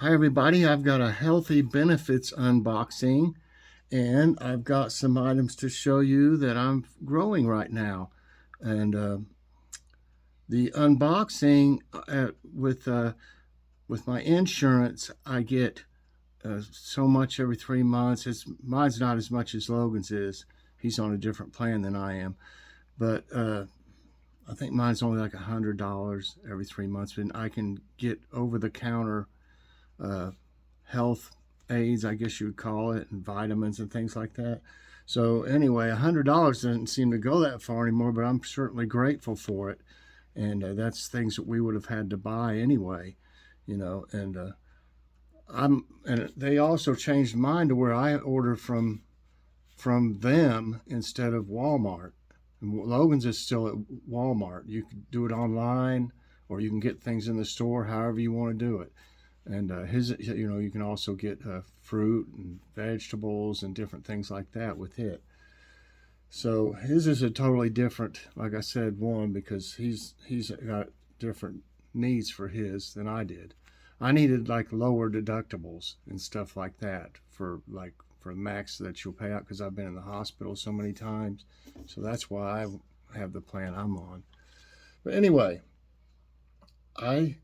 Hi everybody, I've got a healthy benefits unboxing and I've got some items to show you that I'm growing right now. And the unboxing with my insurance, I get so much every 3 months. Mine's not as much as Logan's is. He's on a different plan than I am. But I think mine's only like $100 every 3 months. And I can get over-the-counter uh, health aids, I guess you would call it, and vitamins and things like that. So anyway, $100 doesn't seem to go that far anymore, but I'm certainly grateful for it. And that's things that we would have had to buy anyway, you know. And they also changed mine to where I order from them instead of Walmart. And Logan's is still at Walmart. You can do it online, or you can get things in the store, however you want to do it. And you can also get fruit and vegetables and different things like that with it. So his is a totally different, like I said, one, because he's got different needs for his than I did. I needed like lower deductibles and stuff like that for max that you'll pay out, because I've been in the hospital so many times. So that's why I have the plan I'm on. But anyway, I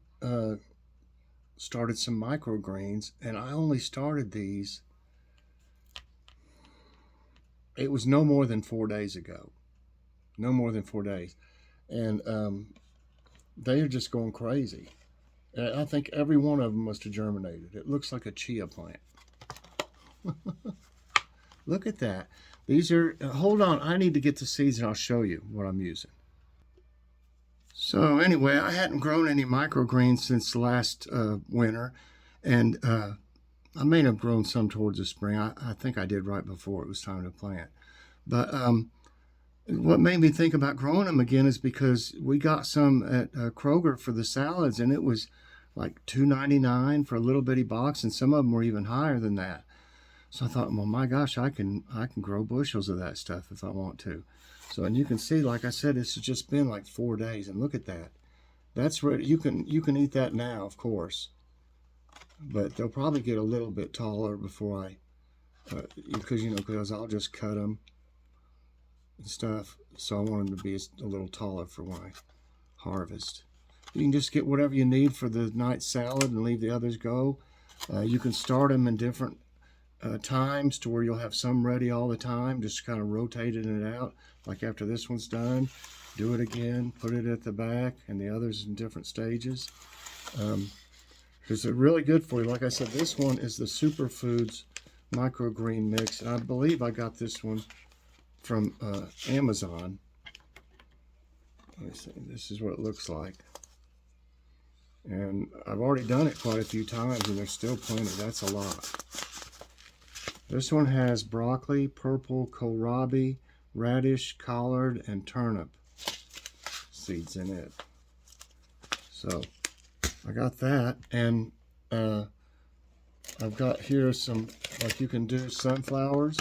started some microgreens, and I only started these, it was no more than 4 days ago. No more than 4 days. And they are just going crazy. I think every one of them must have germinated. It looks like a chia plant. Look at that. These are, hold on, I need to get the seeds and I'll show you what I'm using. So anyway, I hadn't grown any microgreens since last winter, and I may have grown some towards the spring. I think I did right before it was time to plant. But what made me think about growing them again is because we got some at Kroger for the salads, and it was like $2.99 for a little bitty box, and some of them were even higher than that. So I thought, well, my gosh, I can grow bushels of that stuff if I want to. So, and you can see, like I said, this has just been like 4 days, and look at that. That's ready. You can eat that now, of course, but they'll probably get a little bit taller before because I'll just cut them and stuff. So I want them to be a little taller for when I harvest. You can just get whatever you need for the night salad and leave the others go. You can start them in different times to where you'll have some ready all the time, just kind of rotating it out. Like after this one's done, do it again, put it at the back, and the others in different stages. Because they're really good for you. Like I said, this one is the Superfoods microgreen mix, and I believe I got this one from Amazon. Let me see, this is what it looks like. And I've already done it quite a few times, and there's still plenty. That's a lot. This one has broccoli, purple kohlrabi, radish, collard, and turnip seeds in it. So I got that, and I've got here some, like you can do sunflowers.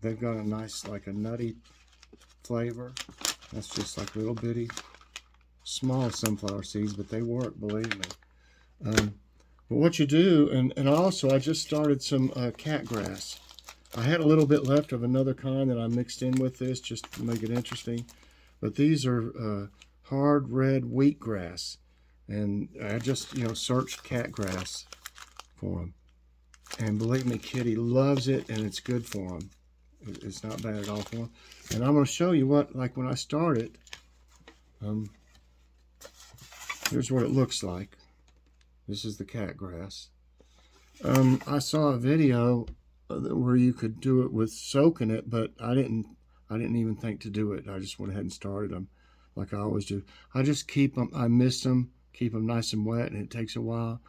They've got a nice, like a nutty flavor. That's just like little bitty, small sunflower seeds, but they work, believe me. But what you do, and also I just started some cat grass. I had a little bit left of another kind that I mixed in with this just to make it interesting. But these are hard red wheatgrass. And I just, searched cat grass for them. And believe me, Kitty loves it, and it's good for them. It's not bad at all for them. And I'm going to show you what, like when I started, here's what it looks like. This is the cat grass. I saw a video where you could do it with soaking it, but I didn't even think to do it. I just went ahead and started them like I always do. I just keep them, I mist them, keep them nice and wet, and it takes a while.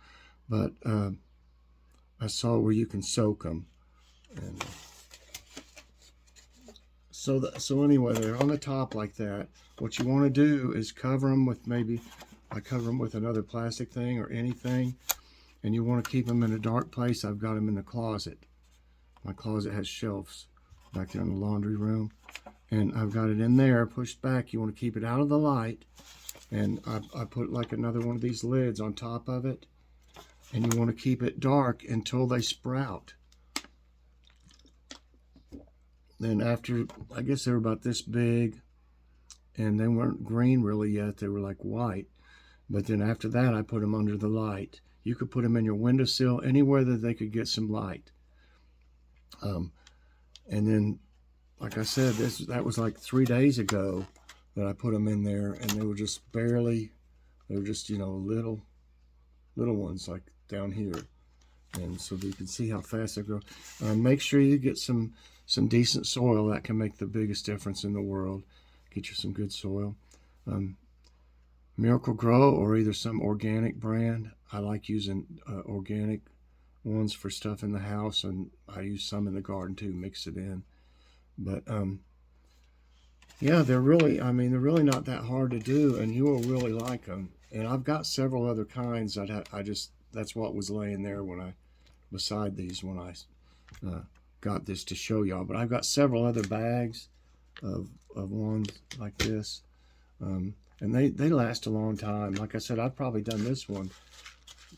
But I saw where you can soak them. And so anyway, they're on the top like that. What you want to do is cover them with I cover them with another plastic thing or anything, and you want to keep them in a dark place. I've got them in the closet. My closet has shelves back there in the laundry room, and I've got it in there pushed back. You want to keep it out of the light, And I put like another one of these lids on top of it, and you want to keep it dark until they sprout. Then after, I guess they were about this big, and they weren't green really yet, they were like white. But then after that, I put them under the light. You could put them in your windowsill, anywhere that they could get some light. And then, like I said, that was like 3 days ago that I put them in there, and they were just barely, they were just, little ones like down here. And so you can see how fast they grow. Make sure you get some decent soil. That can make the biggest difference in the world. Get you some good soil. Miracle Grow or either some organic brand. I like using organic ones for stuff in the house, and I use some in the garden too, mix it in. But yeah, they're really not that hard to do, and you will really like them. And I've got several other kinds that that's what was laying there beside these when I got this to show y'all. But I've got several other bags of ones like this, and they last a long time. Like I said, I've probably done this one.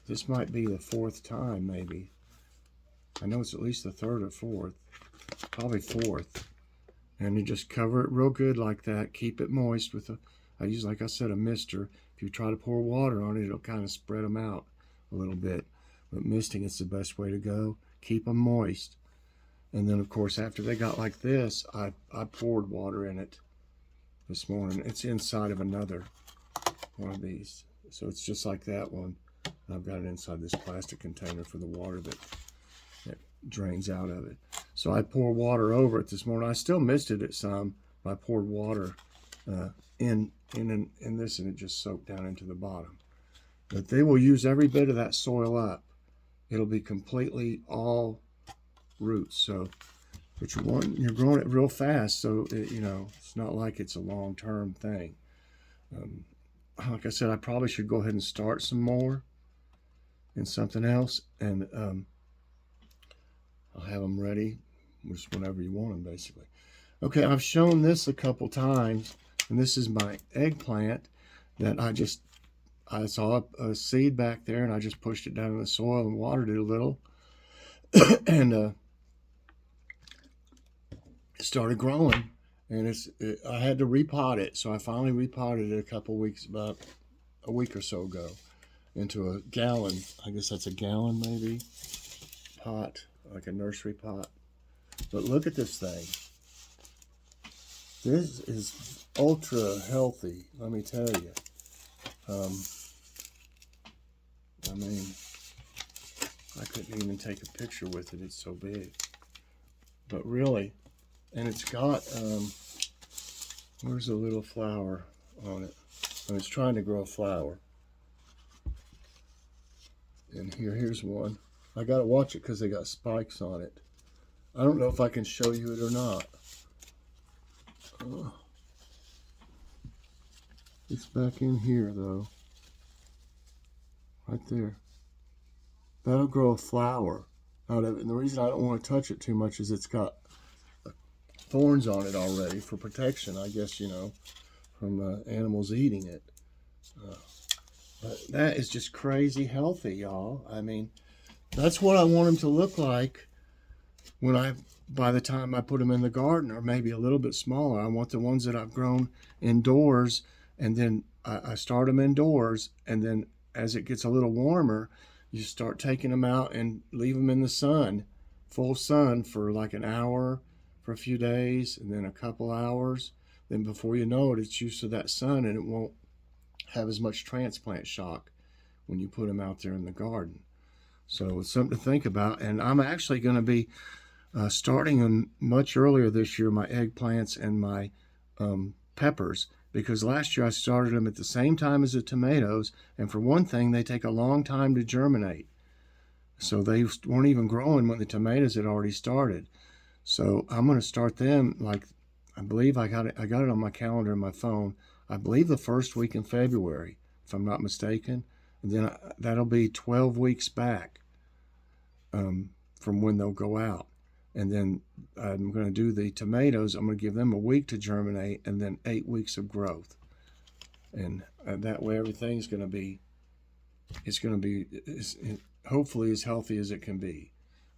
This might be the 4th time, maybe. I know it's at least the 3rd or 4th, probably 4th. And you just cover it real good like that. Keep it moist with I use, like I said, a mister. If you try to pour water on it, it'll kind of spread them out a little bit. But misting is the best way to go. Keep them moist. And then, of course, after they got like this, I poured water in it this morning. It's inside of another one of these. So it's just like that one. I've got it inside this plastic container for the water that drains out of it. So I pour water over it this morning. I still misted it some, but I poured water in this, and it just soaked down into the bottom. But they will use every bit of that soil up. It'll be completely all roots. So, but you're growing it real fast, so it's not like it's a long-term thing. Like I said, I probably should go ahead and start some more in something else, and I'll have them ready just whenever you want them, basically. Okay, I've shown this a couple times, and this is my eggplant that I saw a seed back there, and I just pushed it down in the soil and watered it a little, and it started growing. And I had to repot it, so I finally repotted it about a week or so ago, into a gallon. I guess that's a gallon maybe pot, like a nursery pot. But look at this thing. This is ultra healthy, let me tell you. I mean, I couldn't even take a picture with it. It's so big. But really, and it's got, where's the little flower on it? And it's trying to grow a flower. And here's one. I gotta watch it because they got spikes on it. I don't know if I can show you it or not. It's back in here though. Right there. That'll grow a flower out of it. And the reason I don't want to touch it too much is it's got thorns on it already for protection, I guess, from animals eating it. But that is just crazy healthy, y'all. I mean, that's what I want them to look like by the time I put them in the garden, or maybe a little bit smaller. I want the ones that I've grown indoors, and then I start them indoors, and then as it gets a little warmer, you start taking them out and leave them in the sun, full sun, for like an hour for a few days, and then a couple hours. Then before you know it, it's used to that sun, and it won't have as much transplant shock when you put them out there in the garden. So it's something to think about. And I'm actually going to be starting them much earlier this year, my eggplants and my peppers, because last year I started them at the same time as the tomatoes, and for one thing, they take a long time to germinate. So they weren't even growing when the tomatoes had already started. So I'm going to start them, like, I believe I got it on my calendar and my phone, I believe the first week in February, if I'm not mistaken. And then that'll be 12 weeks back from when they'll go out. And then I'm going to do the tomatoes. I'm going to give them a week to germinate, and then 8 weeks of growth. and that way everything's going to be, hopefully as healthy as it can be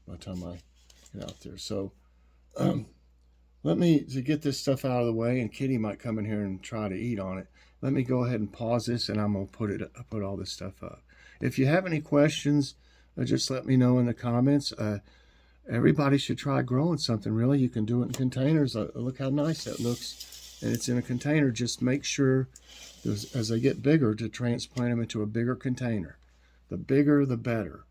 by the time I get out there. So um, let me, to get this stuff out of the way, and Kitty might come in here and try to eat on it. Let me go ahead and pause this, and I'm gonna put all this stuff up. If you have any questions, just let me know in the comments. Everybody should try growing something. Really, you can do it in containers. Look how nice that looks, and it's in a container. Just make sure, as they get bigger, to transplant them into a bigger container. The bigger, the better,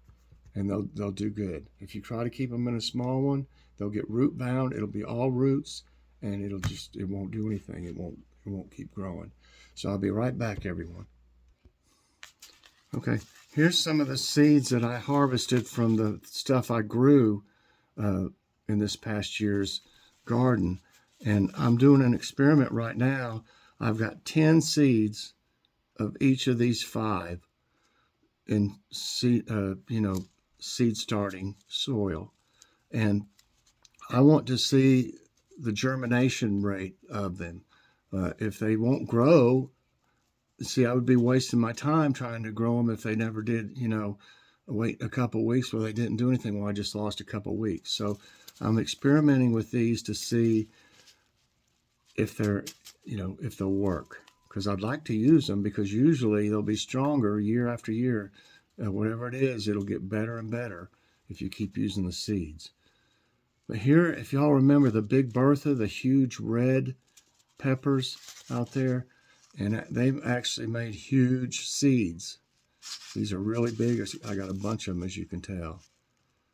and they'll do good. If you try to keep them in a small one, they'll get root bound. It'll be all roots, and it won't do anything. It won't keep growing. So I'll be right back, everyone. Okay, here's some of the seeds that I harvested from the stuff I grew in this past year's garden, and I'm doing an experiment right now. I've got 10 seeds of each of these 5 in seed, seed starting soil, and I want to see the germination rate of them. If they won't grow, see, I would be wasting my time trying to grow them if they never did, wait a couple weeks where they didn't do anything. Well, I just lost a couple weeks. So I'm experimenting with these to see if if they'll work. Because I'd like to use them, because usually they'll be stronger year after year. Whatever it is, it'll get better and better if you keep using the seeds. But here, if y'all remember the Big Bertha, the huge red peppers out there, and they've actually made huge seeds. These are really big. I got a bunch of them, as you can tell.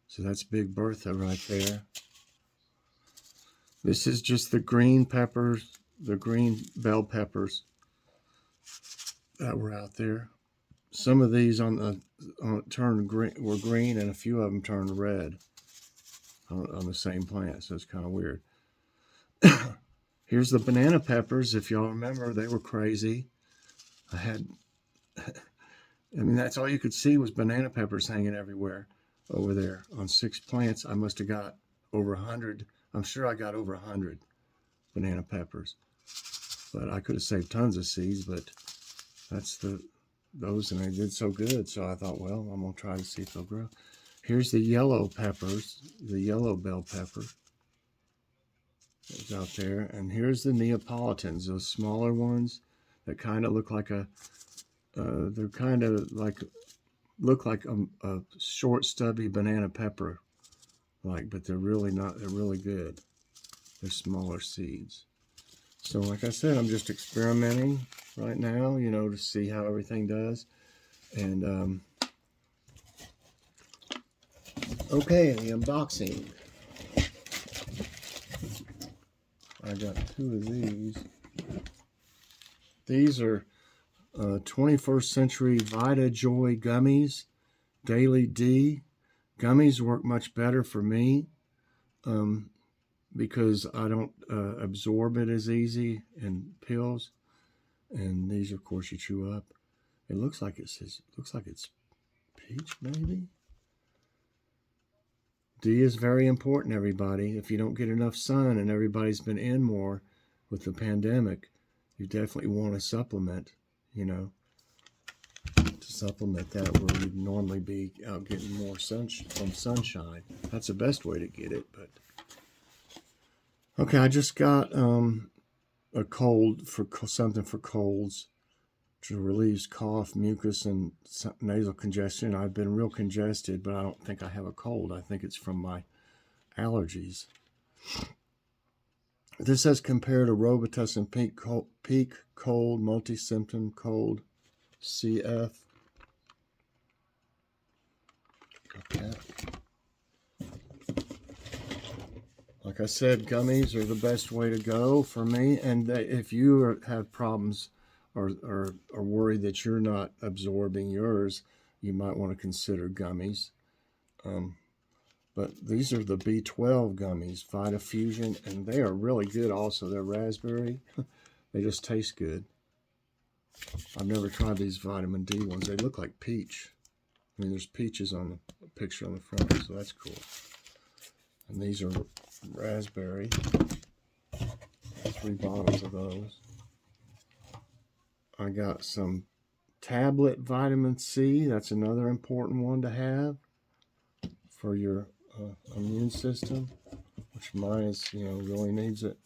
So that's Big Bertha right there. This is just the green peppers, the green bell peppers that were out there. Some of these turned green, were green, and a few of them turned red on the same plant. So it's kind of weird. Here's the banana peppers. If y'all remember, they were crazy. That's all you could see was banana peppers hanging everywhere over there on 6 plants. I must have got over 100. I'm sure I got over 100 banana peppers. But I could have saved tons of seeds, but that's those, and they did so good. So I thought, well, I'm going to try to see if they'll grow. Here's the yellow peppers, the yellow bell pepper. It's out there. And here's the Neapolitans, those smaller ones that kind of look like they're kind of like, look like a short, stubby banana pepper, but they're really not. They're really good. They're smaller seeds. So like I said, I'm just experimenting right now, to see how everything does. And okay, the unboxing. I got 2 of these. These are 21st Century Vita Joy Gummies, Daily D. Gummies work much better for me because I don't absorb it as easy in pills. And these, of course, you chew up. It looks like it's peach, maybe. D is very important, everybody. If you don't get enough sun, and everybody's been in more with the pandemic, you definitely want to supplement, to supplement that where you'd normally be out getting more from sunshine. That's the best way to get it. But okay, I just got a cold something for colds to relieve cough, mucus, and nasal congestion. I've been real congested, but I don't think I have a cold. I think it's from my allergies. This says compare to Robitussin peak cold, multi-symptom cold, CF. Okay. Like I said, gummies are the best way to go for me. And if you have problems or are worried that you're not absorbing yours, you might want to consider gummies. But these are the B12 gummies, Vita Fusion, and they are really good also. They're raspberry. They just taste good. I've never tried these vitamin D ones. They look like peach. There's peaches on the picture on the front, so that's cool. And these are raspberry. 3 bottles of those. I got some tablet vitamin C. That's another important one to have for your immune system, which mine is, really needs it.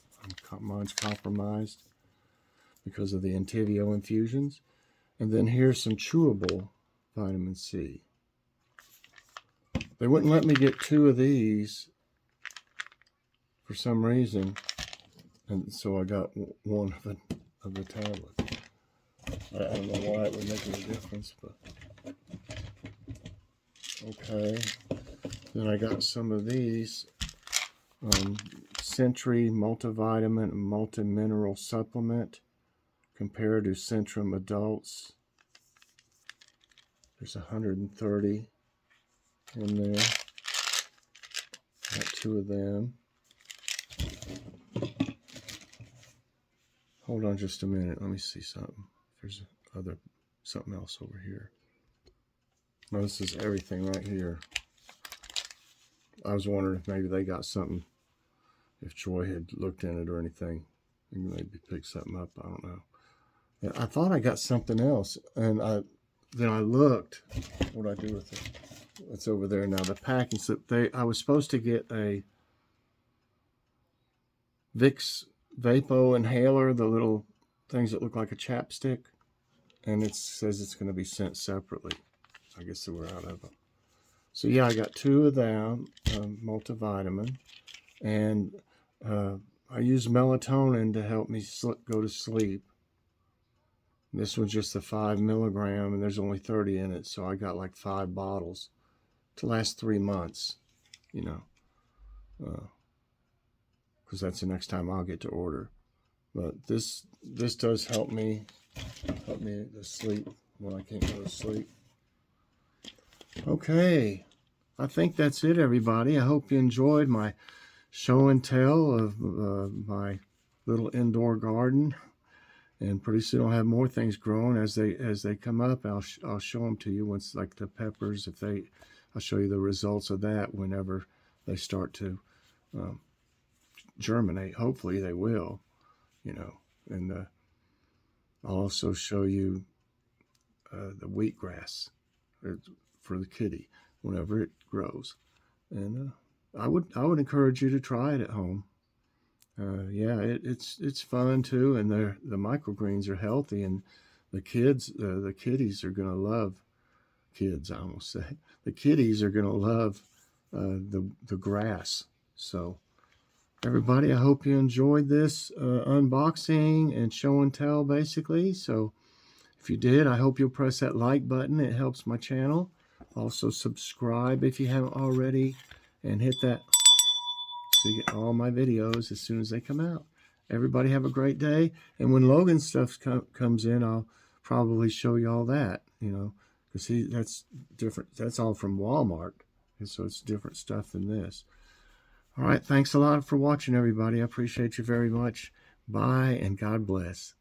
Mine's compromised because of the Entyvio infusions. And then here's some chewable vitamin C. They wouldn't let me get 2 of these for some reason, and so I got one of the tablet. I don't know why it would make any difference, but okay. Then I got some of these Century Multivitamin and Multi-Mineral Supplement compared to Centrum Adults. There's 130 in there. Got 2 of them. Hold on just a minute. Let me see something. There's something else over here. No, this is everything right here. I was wondering if maybe they got something, if Troy had looked in it or anything. Maybe pick something up. I don't know. And I thought I got something else, and then I looked. What did I do with it? It's over there now. The packing slip. I was supposed to get a Vicks Vapo inhaler, the little things that look like a chapstick, and it says it's going to be sent separately. I guess they were out of them. So yeah, I got 2 of them, multivitamin, and I use melatonin to help me go to sleep. This was just the 5 milligram, and there's only 30 in it, so I got like 5 bottles to last 3 months, because that's the next time I'll get to order. But this does help me to sleep when I can't go to sleep. Okay, I think that's it, everybody. I hope you enjoyed my show and tell of my little indoor garden. And pretty soon I'll have more things growing as they come up. I'll show them to you once, like the peppers. I'll show you the results of that whenever they start to germinate. Hopefully they will, And I'll also show you the wheatgrass for the kitty whenever it grows. And I would encourage you to try it at home. Yeah, it's fun too, and the microgreens are healthy, and the kitties are gonna love. Kids, I almost said the kitties are gonna love the grass. So, everybody, I hope you enjoyed this unboxing and show and tell, basically. So, if you did, I hope you'll press that like button. It helps my channel. Also, subscribe if you haven't already, and hit that so you get all my videos as soon as they come out. Everybody have a great day. And when Logan's stuff comes in, I'll probably show you all that, because that's different. That's all from Walmart, and so it's different stuff than this. All right, thanks a lot for watching, everybody. I appreciate you very much. Bye, and God bless.